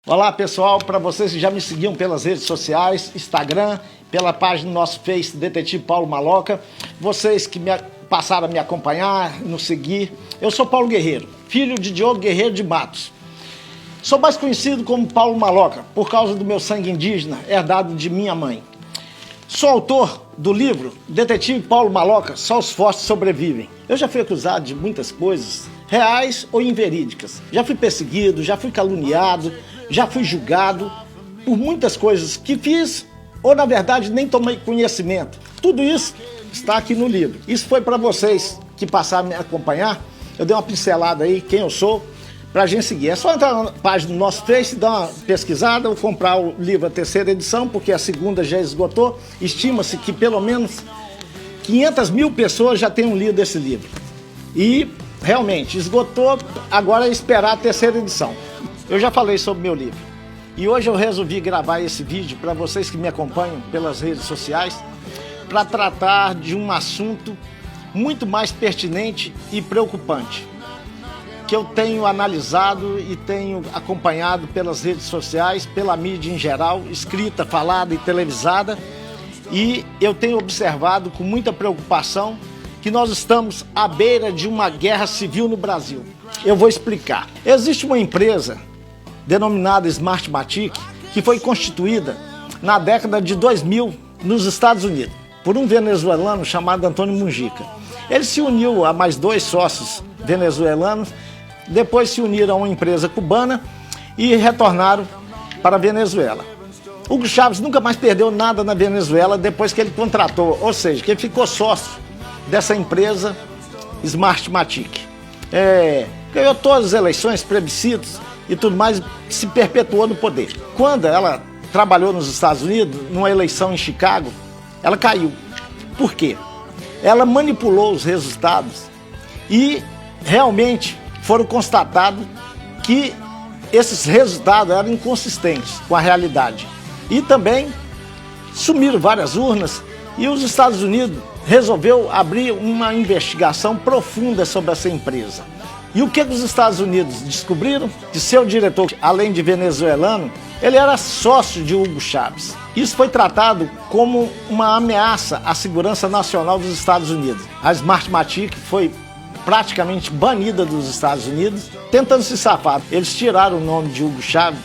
Olá pessoal, para vocês que já me seguiam pelas redes sociais, Instagram, pela página do nosso Face, Detetive Paulo Maloca, vocês que passaram a me acompanhar, nos seguir, eu sou Paulo Guerreiro, filho de Diogo Guerreiro de Matos. Sou mais conhecido como Paulo Maloca, por causa do meu sangue indígena, herdado de minha mãe. Sou autor do livro Detetive Paulo Maloca, Só os Fortes Sobrevivem. Eu já fui acusado de muitas coisas, reais ou inverídicas. Já fui perseguido, já fui caluniado, já fui julgado por muitas coisas que fiz ou, na verdade, nem tomei conhecimento. Tudo isso está aqui no livro. Isso foi para vocês que passaram a me acompanhar. Eu dei uma pincelada aí, quem eu sou, para a gente seguir. É só entrar na página do nosso Face, dar uma pesquisada ou comprar o livro, a terceira edição, porque a segunda já esgotou. Estima-se que pelo menos 500 mil pessoas já tenham lido esse livro. E realmente esgotou, agora é esperar a terceira edição. Eu já falei sobre meu livro e hoje eu resolvi gravar esse vídeo para vocês que me acompanham pelas redes sociais para tratar de um assunto muito mais pertinente e preocupante que eu tenho analisado e tenho acompanhado pelas redes sociais, pela mídia em geral, escrita, falada e televisada, e eu tenho observado com muita preocupação que nós estamos à beira de uma guerra civil no Brasil. Eu vou explicar. Existe uma empresa denominada Smartmatic, que foi constituída na década de 2000 nos Estados Unidos, por um venezuelano chamado Antônio Mujica. Ele se uniu a mais dois sócios venezuelanos, depois se uniram a uma empresa cubana e retornaram para a Venezuela. Hugo Chávez nunca mais perdeu nada na Venezuela depois que ele contratou, ou seja, que ele ficou sócio dessa empresa Smartmatic. Ganhou todas as eleições, plebiscitos e tudo mais, se perpetuou no poder. Quando ela trabalhou nos Estados Unidos, numa eleição em Chicago, ela caiu. Por quê? Ela manipulou os resultados e realmente foram constatados que esses resultados eram inconsistentes com a realidade. E também sumiram várias urnas e os Estados Unidos resolveu abrir uma investigação profunda sobre essa empresa. E o que os Estados Unidos descobriram? Que seu diretor, além de venezuelano, ele era sócio de Hugo Chávez. Isso foi tratado como uma ameaça à segurança nacional dos Estados Unidos. A Smartmatic foi praticamente banida dos Estados Unidos, tentando se safar. Eles tiraram o nome de Hugo Chávez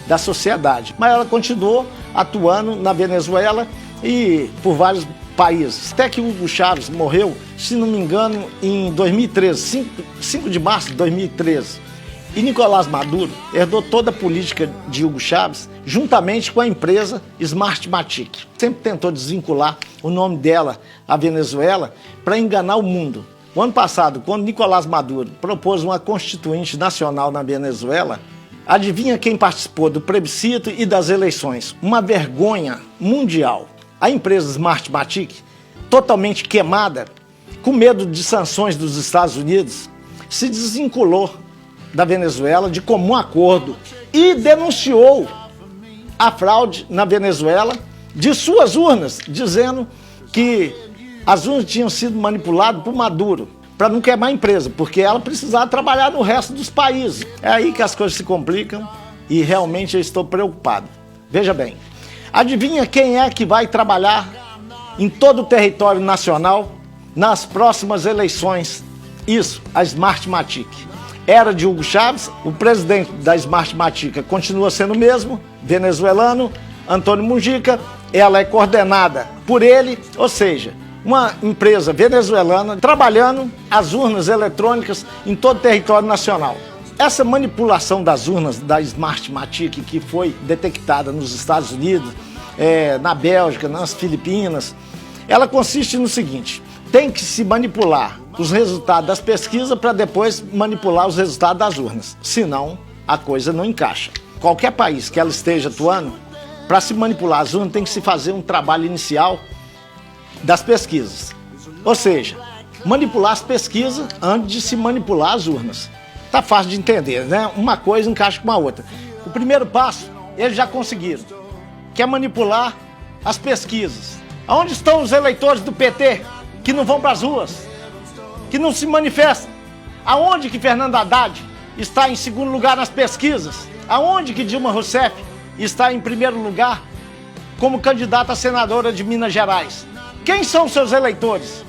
da sociedade, mas ela continuou atuando na Venezuela e por vários países. Até que Hugo Chávez morreu, se não me engano, em 2013, 5 de março de 2013. E Nicolás Maduro herdou toda a política de Hugo Chávez, juntamente com a empresa Smartmatic. Sempre tentou desvincular o nome dela à Venezuela para enganar o mundo. O ano passado, quando Nicolás Maduro propôs uma constituinte nacional na Venezuela, adivinha quem participou do plebiscito e das eleições? Uma vergonha mundial. A empresa Smartmatic, totalmente queimada, com medo de sanções dos Estados Unidos, se desvinculou da Venezuela de comum acordo e denunciou a fraude na Venezuela de suas urnas, dizendo que as urnas tinham sido manipuladas por Maduro para não queimar a empresa, porque ela precisava trabalhar no resto dos países. É aí que as coisas se complicam e realmente eu estou preocupado. Veja bem. Adivinha quem é que vai trabalhar em todo o território nacional nas próximas eleições? Isso, a Smartmatic. Era de Hugo Chávez, o presidente da Smartmatic continua sendo o mesmo, venezuelano, Antônio Mujica. Ela é coordenada por ele, ou seja, uma empresa venezuelana trabalhando as urnas eletrônicas em todo o território nacional. Essa manipulação das urnas da Smartmatic, que foi detectada nos Estados Unidos, na Bélgica, nas Filipinas, ela consiste no seguinte: tem que se manipular os resultados das pesquisas para depois manipular os resultados das urnas, senão a coisa não encaixa. Qualquer país que ela esteja atuando, para se manipular as urnas tem que se fazer um trabalho inicial das pesquisas, ou seja, manipular as pesquisas antes de se manipular as urnas. Tá fácil de entender, né? Uma coisa encaixa com a outra. O primeiro passo, eles já conseguiram, que é manipular as pesquisas. Aonde estão os eleitores do PT que não vão para as ruas, que não se manifestam? Aonde que Fernando Haddad está em segundo lugar nas pesquisas? Aonde que Dilma Rousseff está em primeiro lugar como candidata a senadora de Minas Gerais? Quem são seus eleitores?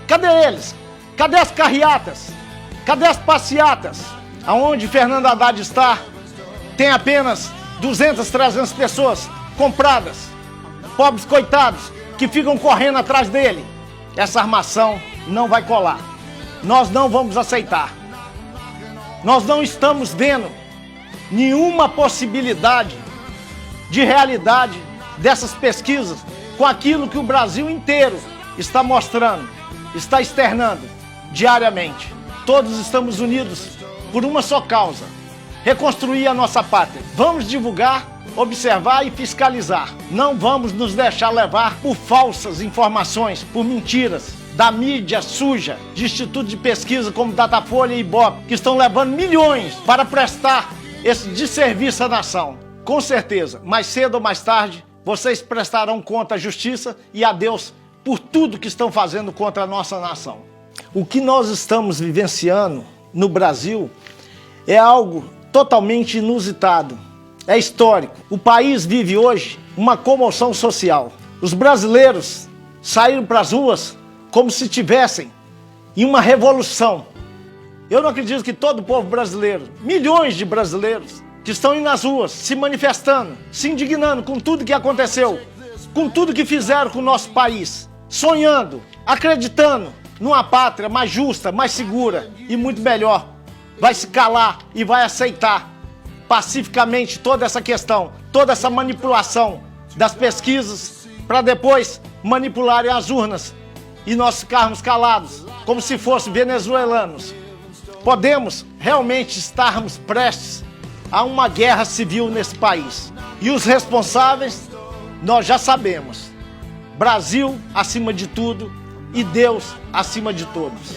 Cadê eles? Cadê as carreatas? Cadê as passeatas? Aonde Fernando Haddad está, tem apenas 200, 300 pessoas compradas. Pobres coitados que ficam correndo atrás dele. Essa armação não vai colar. Nós não vamos aceitar. Nós não estamos vendo nenhuma possibilidade de realidade dessas pesquisas com aquilo que o Brasil inteiro está mostrando, está externando diariamente. Todos estamos unidos por uma só causa: reconstruir a nossa pátria. Vamos divulgar, observar e fiscalizar. Não vamos nos deixar levar por falsas informações, por mentiras da mídia suja, de institutos de pesquisa como Datafolha e Ibope, que estão levando milhões para prestar esse desserviço à nação. Com certeza, mais cedo ou mais tarde, vocês prestarão conta à justiça e a Deus por tudo que estão fazendo contra a nossa nação. O que nós estamos vivenciando no Brasil é algo totalmente inusitado, é histórico. O país vive hoje uma comoção social. Os brasileiros saíram para as ruas como se estivessem em uma revolução. Eu não acredito que todo o povo brasileiro, milhões de brasileiros, que estão indo nas ruas, se manifestando, se indignando com tudo que aconteceu, com tudo que fizeram com o nosso país, sonhando, acreditando numa pátria mais justa, mais segura e muito melhor, vai se calar e vai aceitar pacificamente toda essa questão, toda essa manipulação das pesquisas para depois manipularem as urnas e nós ficarmos calados, como se fossem venezuelanos. Podemos realmente estarmos prestes a uma guerra civil nesse país. E os responsáveis, nós já sabemos. Brasil acima de tudo e Deus acima de todos.